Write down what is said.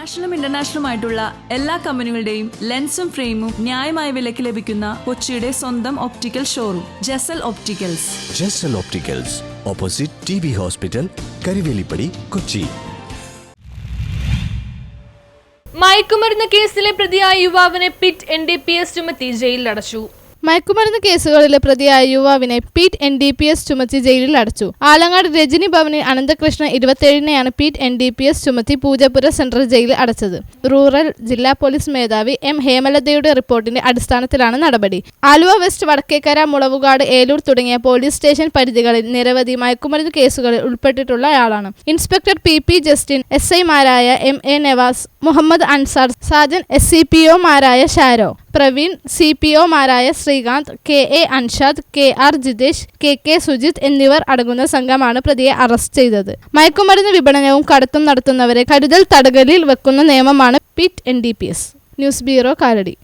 നാഷണലും ഇന്റർനാഷണലുമായിട്ടുള്ള എല്ലാ കമ്പനികളുടെയും ലെൻസും ഫ്രെയിമും ന്യായമായ വിലയ്ക്ക് ലഭിക്കുന്ന കൊച്ചിയുടെ സ്വന്തം optical showroom Jasal opticals. Jasal opticals, opposite TB hospital, Karivelippady, Kochi. മയക്കുമരുന്ന് കേസിലെ പ്രതിയായ യുവാവിനെ പിറ്റ് NDPS ചുമത്തി ജയിലിലടച്ചു. മയക്കുമരുന്ന് കേസുകളിലെ പ്രതിയായ യുവാവിനെ പീറ്റ് NDPS ചുമത്തി ജയിലിൽ അടച്ചു. ആലങ്ങാട് രജനി ഭവനിൽ അനന്തകൃഷ്ണൻ 27-നെയാണ് പീറ്റ് NDPS ചുമത്തി പൂജപ്പുര സെൻട്രൽ ജയിലിൽ അടച്ചത്. റൂറൽ ജില്ലാ പോലീസ് മേധാവി M ഹേമലതയുടെ റിപ്പോർട്ടിന്റെ അടിസ്ഥാനത്തിലാണ് നടപടി. ആലുവ വെസ്റ്റ്, വടക്കേക്കര, മുളവുകാട്, ഏലൂർ തുടങ്ങിയ പോലീസ് സ്റ്റേഷൻ പരിധികളിൽ നിരവധി മയക്കുമരുന്ന് കേസുകളിൽ ഉൾപ്പെട്ടിട്ടുള്ളയാളാണ്. ഇൻസ്പെക്ടർ PP ജസ്റ്റിൻ, SI മാരായ MA നവാസ്, മുഹമ്മദ് അൻസാർ, സാജൻ SCPO മാരായ ഷാരോ, പ്രവീൺ, CPO മാരായ Srikanth, KA Anshad, KR Jithesh, KK Sujith എന്നിവർ അടങ്ങുന്ന സംഘമാണ് പ്രതിയെ അറസ്റ്റ് ചെയ്തത്. മയക്കുമരുന്ന് വിപണനവും കടത്തും നടത്തുന്നവരെ കരുതൽ തടങ്കലിൽ വെക്കുന്ന നിയമമാണ് PIT NDPS. News bureau, Kalady.